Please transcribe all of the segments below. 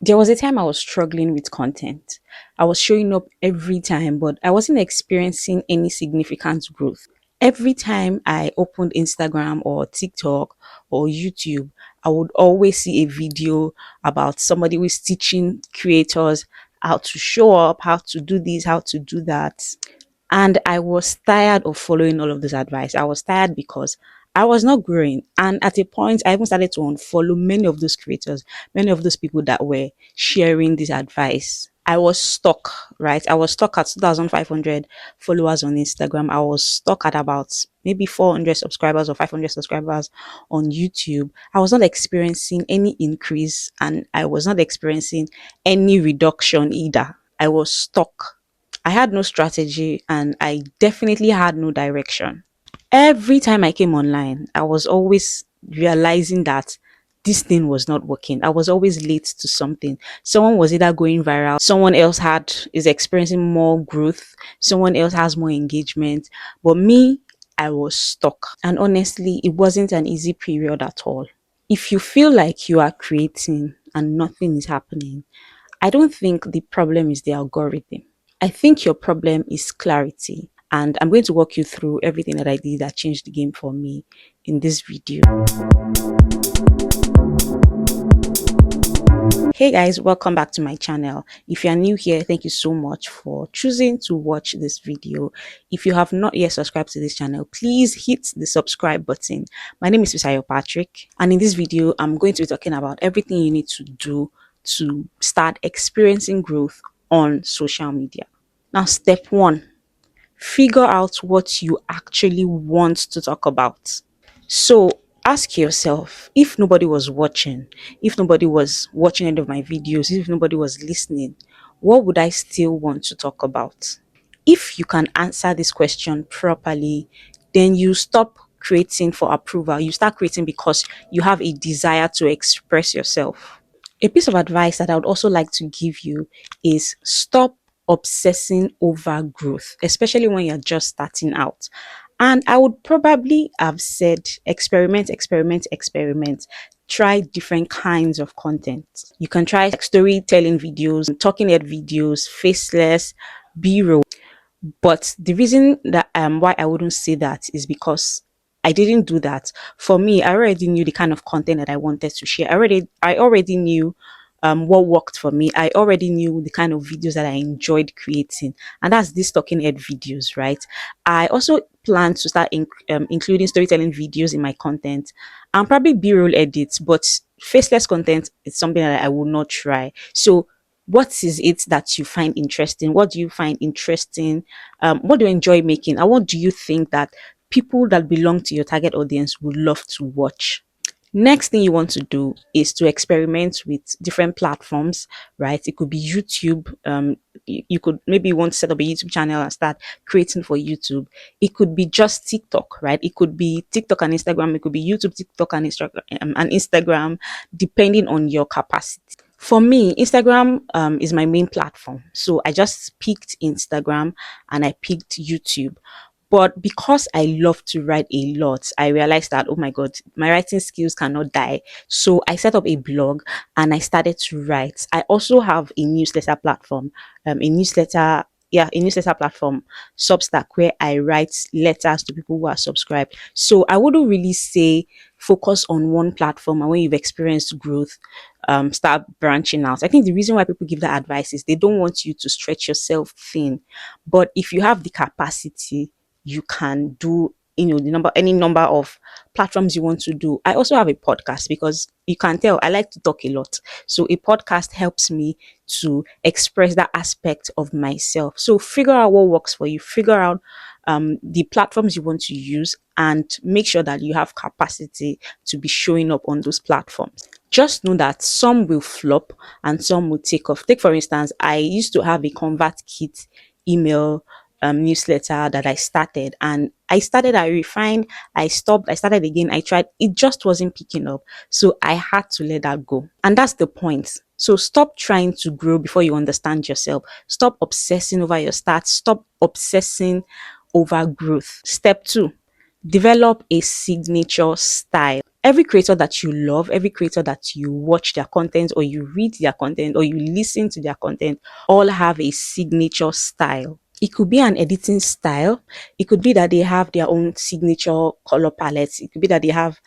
There was a time I was struggling with content. I was showing up every time, but I wasn't experiencing any significant growth. Every time I opened Instagram or TikTok or YouTube, I would always see a video about somebody who is teaching creators how to show up, how to do this, how to do that. And I was tired of following all of this advice. I was tired because I was not growing. And at a point, I even started to unfollow many of those creators, many of those people that were sharing this advice. I was stuck, right? I was stuck at 2,500 followers on Instagram. I was stuck at about maybe 400 subscribers or 500 subscribers on YouTube. I was not experiencing any increase and I was not experiencing any reduction either. I was stuck. I had no strategy and I definitely had no direction. Every time I came online, I was always realizing that this thing was not working. I was always late to something. Someone was either going viral, someone else had is experiencing more growth, someone else has more engagement, but me, I was stuck. And honestly, it wasn't an easy period at all. If you feel like you are creating and nothing is happening, I don't think the problem is the algorithm. I think your problem is clarity. And I'm going to walk you through everything that I did that changed the game for me in this video. Hey guys, welcome back to my channel. If you are new here, thank you so much for choosing to watch this video. If you have not yet subscribed to this channel, please hit the subscribe button. My name is Fisayo Patrick, and in this video, I'm going to be talking about everything you need to do to start experiencing growth on social media. Now, step one, figure out what you actually want to talk about. So ask yourself, if nobody was watching, if nobody was watching any of my videos, if nobody was listening, what would I still want to talk about? If you can answer this question properly, then you stop creating for approval. You start creating because you have a desire to express yourself. A piece of advice that I would also like to give you is stop obsessing over growth, especially when you're just starting out. And I would probably have said experiment, experiment, experiment. Try different kinds of content. You can try like storytelling videos, talking head videos, faceless, B-roll. But the reason that why I wouldn't say that is because I didn't do that. For me, I already knew the kind of content that I wanted to share. I already knew what worked for me. I already knew the kind of videos that I enjoyed creating, and that's these talking head videos, right? I also plan to start including storytelling videos in my content and probably B-roll edits, but faceless content is something that I will not try. So what is it that you find interesting? What do you find interesting? What do you enjoy making? And what do you think that people that belong to your target audience would love to watch? Next thing you want to do is to experiment with different platforms, right? It could be YouTube. You could maybe want to set up a YouTube channel and start creating for YouTube. It could be just TikTok, right? It could be TikTok and Instagram. It could be YouTube, TikTok, and Instagram, depending on your capacity. For me, Instagram is my main platform. So I just picked Instagram and I picked YouTube. But because I love to write a lot, I realized that, oh my God, my writing skills cannot die. So I set up a blog and I started to write. I also have a newsletter platform, a newsletter platform, Substack, where I write letters to people who are subscribed. So I wouldn't really say focus on one platform, and when you've experienced growth, start branching out. I think the reason why people give that advice is they don't want you to stretch yourself thin. But if you have the capacity, you can do any number of platforms you want to do. I also have a podcast because you can tell I like to talk a lot. So a podcast helps me to express that aspect of myself. So figure out what works for you, figure out the platforms you want to use, and make sure that you have capacity to be showing up on those platforms. Just know that some will flop and some will take off. Take for instance, I used to have a convert kit email newsletter that I started, and I refined, I stopped, I started again, I tried, it just wasn't picking up. So I had to let that go. And that's the point. So stop trying to grow before you understand yourself. Stop obsessing over your stats. Stop obsessing over growth. Step two, develop a signature style. Every creator that you love, every creator that you watch their content or you read their content or you listen to their content, all have a signature style. It could be an editing style. It could be that they have their own signature color palettes. It could be that they have,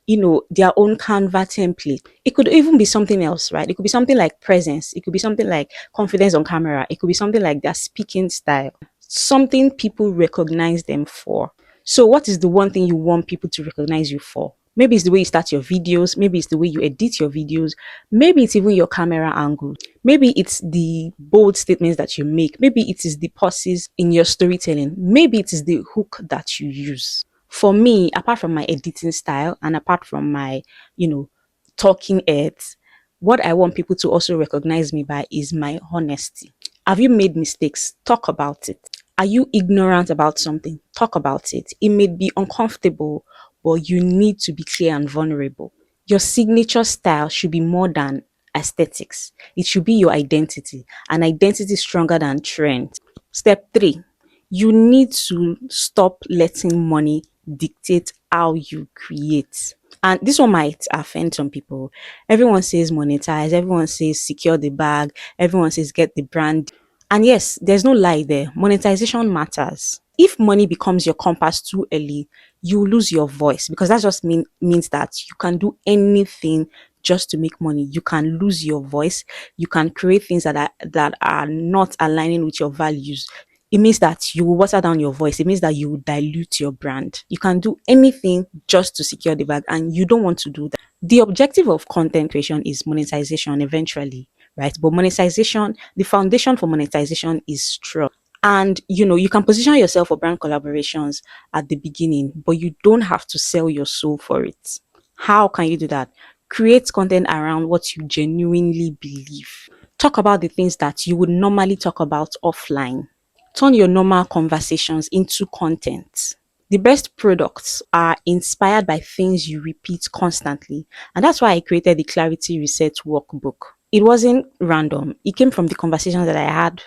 their own Canva template. It could even be something else, right? It could be something like presence. It could be something like confidence on camera. It could be something like their speaking style, something people recognize them for. So, what is the one thing you want people to recognize you for? Maybe it's the way you start your videos. Maybe it's the way you edit your videos. Maybe it's even your camera angles. Maybe it's the bold statements that you make. Maybe it is the pauses in your storytelling. Maybe it is the hook that you use. For me, apart from my editing style and apart from my, you know, talking heads, what I want people to also recognize me by is my honesty. Have you made mistakes? Talk about it. Are you ignorant about something? Talk about it. It may be uncomfortable, but you need to be clear and vulnerable. Your signature style should be more than aesthetics. It should be your identity. An identity stronger than trend. Step 3, you need to stop letting money dictate how you create. And this one might offend some people. Everyone says monetize, everyone says secure the bag, everyone says get the brand. And yes, there's no lie there. Monetization matters. If money becomes your compass too early, you lose your voice because that just means that you can do anything just to make money. You can lose your voice. You can create things that are not aligning with your values. It means that you will water down your voice. It means that you will dilute your brand. You can do anything just to secure the bag, and you don't want to do that. The objective of content creation is monetization eventually, right? But monetization, the foundation for monetization is strong. And you can position yourself for brand collaborations at the beginning, but you don't have to sell your soul for it. How can you do that? Create content around what you genuinely believe. Talk about the things that you would normally talk about offline. Turn your normal conversations into content. The best products are inspired by things you repeat constantly. And that's why I created the Clarity Reset Workbook. It wasn't random. It came from the conversations that I had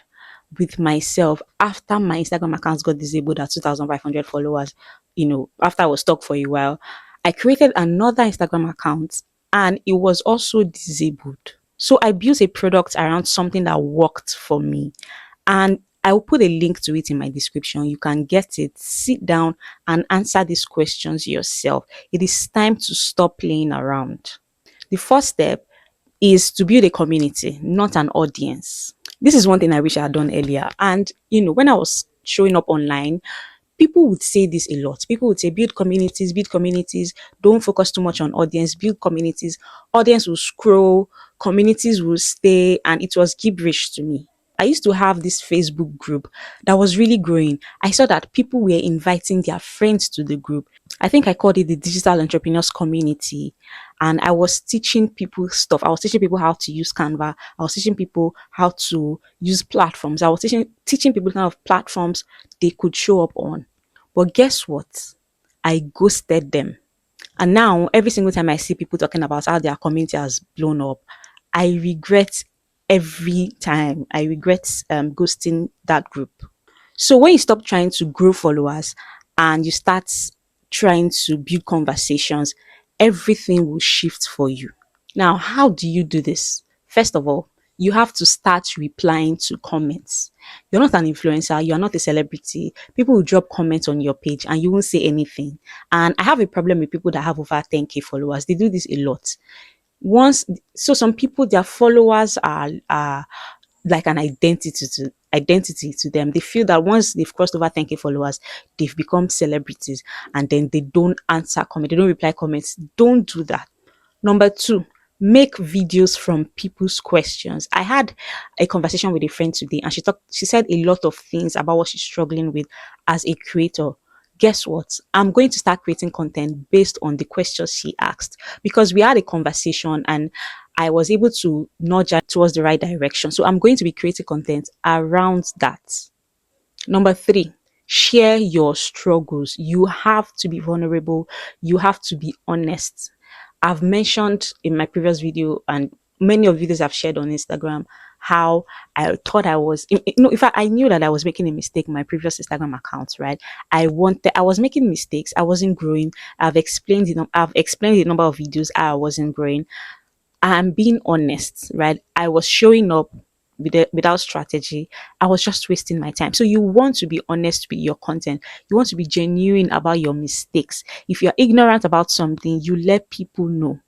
with myself after my Instagram accounts got disabled at 2,500 followers. After I was stuck for a while, I created another Instagram account and it was also disabled. So I built a product around something that worked for me. And I will put a link to it in my description. You can get it, sit down and answer these questions yourself. It is time to stop playing around. The first step is to build a community, not an audience. This is one thing I wish I had done earlier. And, when I was showing up online, people would say this a lot. People would say, build communities, don't focus too much on audience, build communities. Audience will scroll, communities will stay, and it was gibberish to me. I used to have this Facebook group that was really growing. I saw that people were inviting their friends to the group. I think I called it the Digital Entrepreneurs Community. And I was teaching people stuff. I was teaching people how to use Canva. I was teaching people how to use platforms. I was teaching people kind of platforms they could show up on. But guess what? I ghosted them. And now, every single time I see people talking about how their community has blown up, I regret every time. I regret ghosting that group. So when you stop trying to grow followers and you start trying to build conversations, everything will shift for you. Now, how do you do this? First of all, you have to start replying to comments. You're not an influencer, you're not a celebrity. People will drop comments on your page and you won't say anything. And I have a problem with people that have over 10K followers. They do this a lot. Some people, their followers are like an identity to them. They feel that once they've crossed over 10K followers, they've become celebrities, and then they don't answer comments, they don't reply comments. Don't do that. Number 2, make videos from people's questions. I had a conversation with a friend today and she said a lot of things about what she's struggling with as a creator. Guess what? I'm going to start creating content based on the questions she asked because we had a conversation and I was able to nudge her towards the right direction. So I'm going to be creating content around that. Number 3, share your struggles. You have to be vulnerable. You have to be honest. I've mentioned in my previous video and many of videos I've shared on Instagram, how I thought I was, in fact, I knew that I was making a mistake in my previous Instagram account, right? I was making mistakes. I wasn't growing. I've explained the number of videos I wasn't growing. I'm being honest, right? I was showing up without strategy. I was just wasting my time. So you want to be honest with your content. You want to be genuine about your mistakes. If you're ignorant about something, you let people know.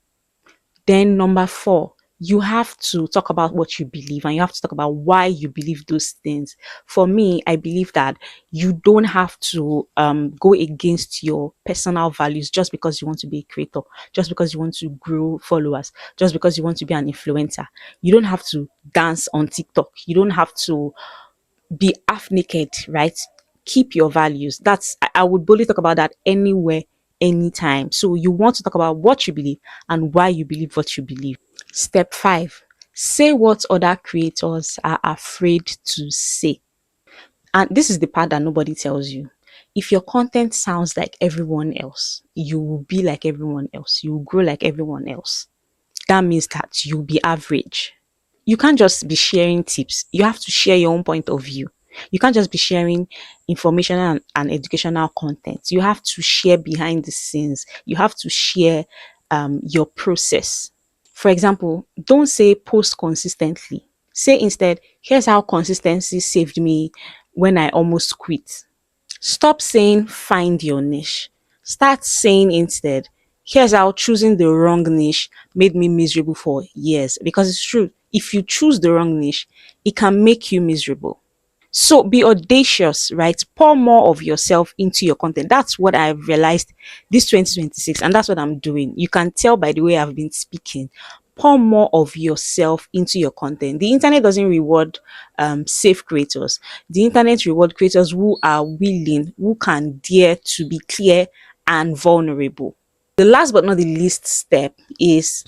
Then number four, you have to talk about what you believe and you have to talk about why you believe those things. For me, I believe that you don't have to go against your personal values just because you want to be a creator, just because you want to grow followers, just because you want to be an influencer. You don't have to dance on TikTok. You don't have to be half naked, right? Keep your values. I would boldly talk about that anywhere, anytime. So you want to talk about what you believe and why you believe what you believe. Step five, say what other creators are afraid to say. And this is the part that nobody tells you. If your content sounds like everyone else, you will be like everyone else. You will grow like everyone else. That means that you'll be average. You can't just be sharing tips. You have to share your own point of view. You can't just be sharing informational and educational content. You have to share behind the scenes. You have to share your process. For example, don't say post consistently. Say instead, here's how consistency saved me when I almost quit. Stop saying find your niche. Start saying instead, here's how choosing the wrong niche made me miserable for years. Because it's true, if you choose the wrong niche, it can make you miserable. So be audacious, right? Pour more of yourself into your content. That's what I've realized this 2026, and that's what I'm doing. You can tell by the way I've been speaking. Pour more of yourself into your content. The internet doesn't reward safe creators. The internet reward creators who are willing, who can dare to be clear and vulnerable. The last but not the least step is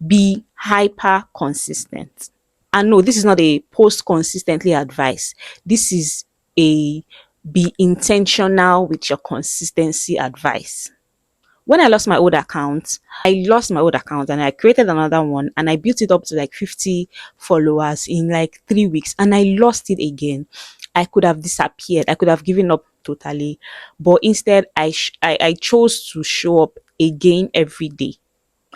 be hyper consistent. And no, this is not a post consistently advice. This is a be intentional with your consistency advice. When I lost my old account and I created another one and I built it up to like 50 followers in like 3 weeks and I lost it again. I could have disappeared. I could have given up totally. But instead, I chose to show up again every day.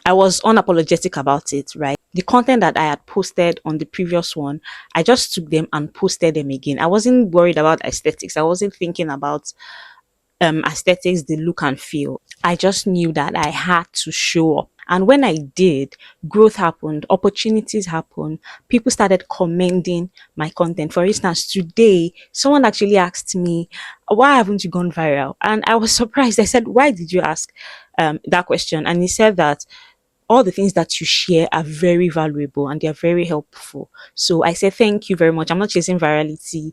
I was unapologetic about it, right? The content that I had posted on the previous one, I just took them and posted them again. I wasn't worried about aesthetics. I wasn't thinking about aesthetics, the look and feel. I just knew that I had to show up. And when I did, growth happened, opportunities happened, people started commending my content. For instance, today, someone actually asked me, why haven't you gone viral? And I was surprised. I said, why did you ask that question? And he said that all the things that you share are very valuable and they're very helpful. So I said, thank you very much. I'm not chasing virality.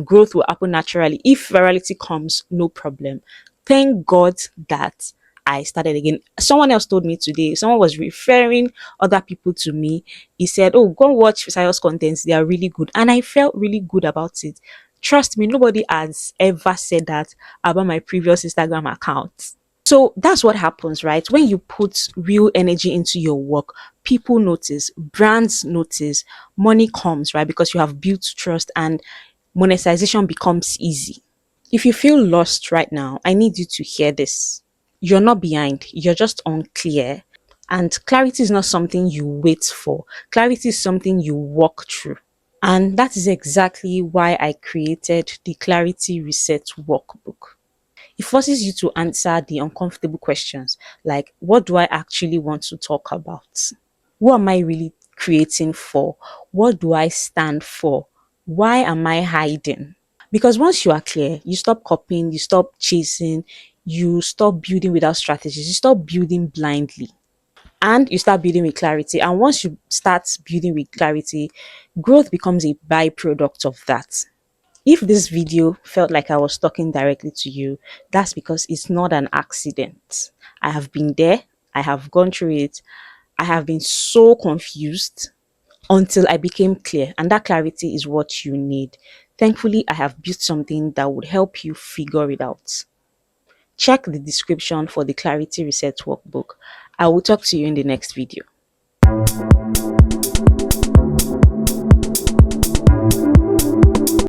Growth will happen naturally. If virality comes, no problem. Thank God that I started again. Someone else told me today, someone was referring other people to me. He said, oh, go watch Fisayo's contents. They are really good. And I felt really good about it. Trust me, nobody has ever said that about my previous Instagram account. So that's what happens, right? When you put real energy into your work, people notice, brands notice, money comes, right? Because you have built trust and monetization becomes easy. If you feel lost right now, I need you to hear this. You're not behind, you're just unclear. And clarity is not something you wait for, clarity is something you walk through. And that is exactly why I created the Clarity Reset Workbook. It forces you to answer the uncomfortable questions like, what do I actually want to talk about? Who am I really creating for? What do I stand for? Why am I hiding? Because once you are clear, you stop copying, you stop chasing, you stop building without strategies, you stop building blindly, and you start building with clarity. And once you start building with clarity, growth becomes a byproduct of that. If this video felt like I was talking directly to you, that's because it's not an accident. I have been there, I have gone through it, I have been so confused until I became clear, and that clarity is what you need. Thankfully, I have built something that would help you figure it out. Check the description for the Clarity Reset Workbook. I will talk to you in the next video.